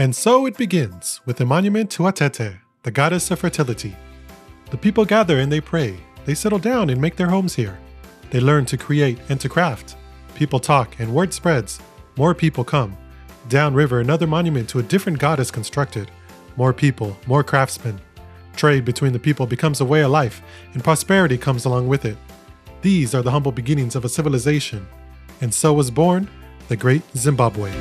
And so it begins with a monument to Atete, the goddess of fertility. The people gather and they pray. They settle down and make their homes here. They learn to create and to craft. People talk and word spreads. More people come. Downriver, another monument to a different god is constructed. More people, more craftsmen. Trade between the people becomes a way of life, and prosperity comes along with it. These are the humble beginnings of a civilization. And so was born the Great Zimbabwe.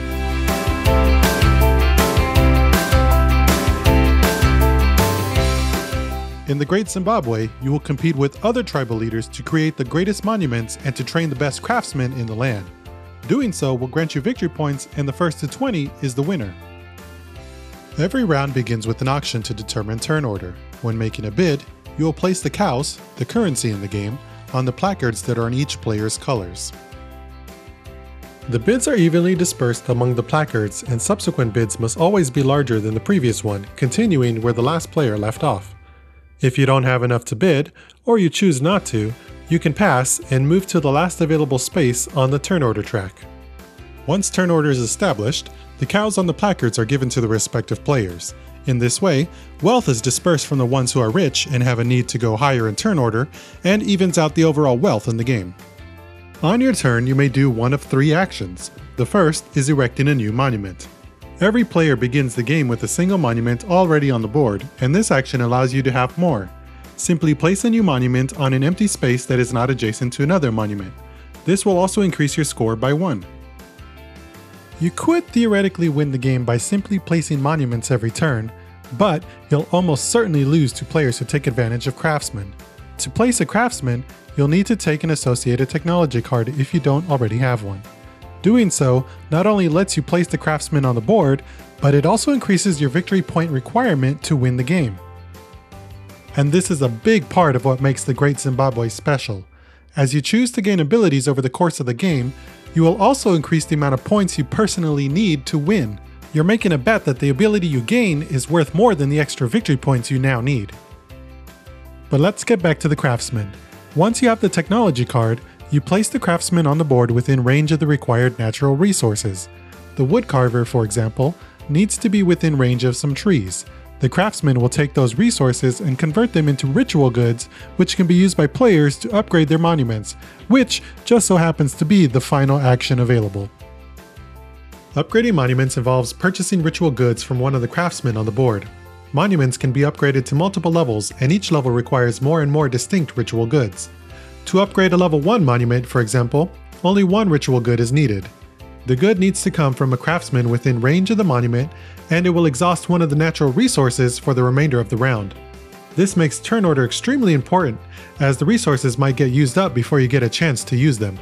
In the Great Zimbabwe, you will compete with other tribal leaders to create the greatest monuments and to train the best craftsmen in the land. Doing so will grant you victory points, and the first to 20 is the winner. Every round begins with an auction to determine turn order. When making a bid, you will place the cows, the currency in the game, on the placards that are on each player's colors. The bids are evenly dispersed among the placards, and subsequent bids must always be larger than the previous one, continuing where the last player left off. If you don't have enough to bid, or you choose not to, you can pass and move to the last available space on the turn order track. Once turn order is established, the cows on the placards are given to the respective players. In this way, wealth is dispersed from the ones who are rich and have a need to go higher in turn order, and evens out the overall wealth in the game. On your turn, you may do one of 3 actions. The first is erecting a new monument. Every player begins the game with a single monument already on the board, and this action allows you to have more. Simply place a new monument on an empty space that is not adjacent to another monument. This will also increase your score by 1. You could theoretically win the game by simply placing monuments every turn, but you'll almost certainly lose to players who take advantage of craftsmen. To place a craftsman, you'll need to take an associated technology card if you don't already have one. Doing so not only lets you place the craftsman on the board, but it also increases your victory point requirement to win the game. And this is a big part of what makes the Great Zimbabwe special. As you choose to gain abilities over the course of the game, you will also increase the amount of points you personally need to win. You're making a bet that the ability you gain is worth more than the extra victory points you now need. But let's get back to the craftsman. Once you have the technology card, you place the craftsman on the board within range of the required natural resources. The woodcarver, for example, needs to be within range of some trees. The craftsman will take those resources and convert them into ritual goods, which can be used by players to upgrade their monuments, which just so happens to be the final action available. Upgrading monuments involves purchasing ritual goods from one of the craftsmen on the board. Monuments can be upgraded to multiple levels, and each level requires more and more distinct ritual goods. To upgrade a level 1 monument, for example, only 1 ritual good is needed. The good needs to come from a craftsman within range of the monument, and it will exhaust one of the natural resources for the remainder of the round. This makes turn order extremely important, as the resources might get used up before you get a chance to use them.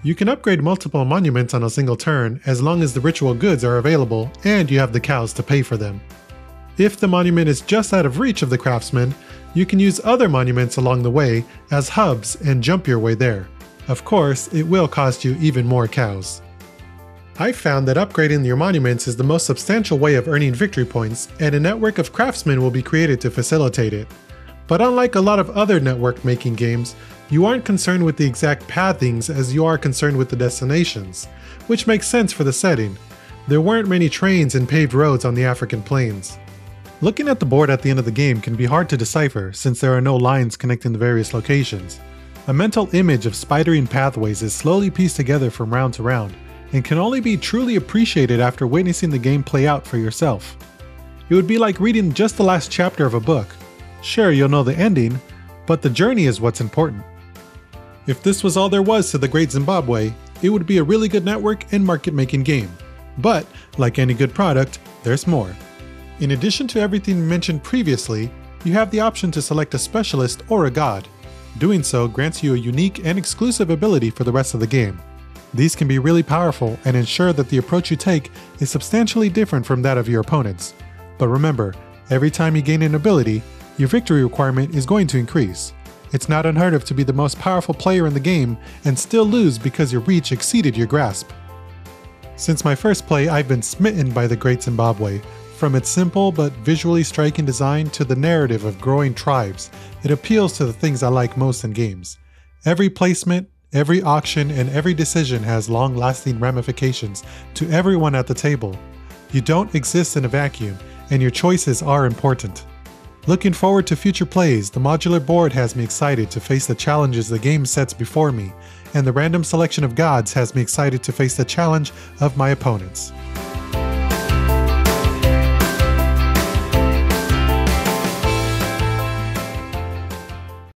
You can upgrade multiple monuments on a single turn as long as the ritual goods are available and you have the cows to pay for them. If the monument is just out of reach of the craftsman, you can use other monuments along the way as hubs and jump your way there. Of course, it will cost you even more cows. I've found that upgrading your monuments is the most substantial way of earning victory points, and a network of craftsmen will be created to facilitate it. But unlike a lot of other network making games, you aren't concerned with the exact pathings as you are concerned with the destinations, which makes sense for the setting. There weren't many trains and paved roads on the African plains. Looking at the board at the end of the game can be hard to decipher since there are no lines connecting the various locations. A mental image of spidering pathways is slowly pieced together from round to round, and can only be truly appreciated after witnessing the game play out for yourself. It would be like reading just the last chapter of a book. Sure, you'll know the ending, but the journey is what's important. If this was all there was to the Great Zimbabwe, it would be a really good network and market-making game. But, like any good product, there's more. In addition to everything mentioned previously, you have the option to select a specialist or a god. Doing so grants you a unique and exclusive ability for the rest of the game. These can be really powerful and ensure that the approach you take is substantially different from that of your opponents. But remember, every time you gain an ability, your victory requirement is going to increase. It's not unheard of to be the most powerful player in the game and still lose because your reach exceeded your grasp. Since my first play, I've been smitten by the Great Zimbabwe. From its simple but visually striking design to the narrative of growing tribes, it appeals to the things I like most in games. Every placement, every auction, and every decision has long-lasting ramifications to everyone at the table. You don't exist in a vacuum, and your choices are important. Looking forward to future plays, the modular board has me excited to face the challenges the game sets before me, and the random selection of gods has me excited to face the challenge of my opponents.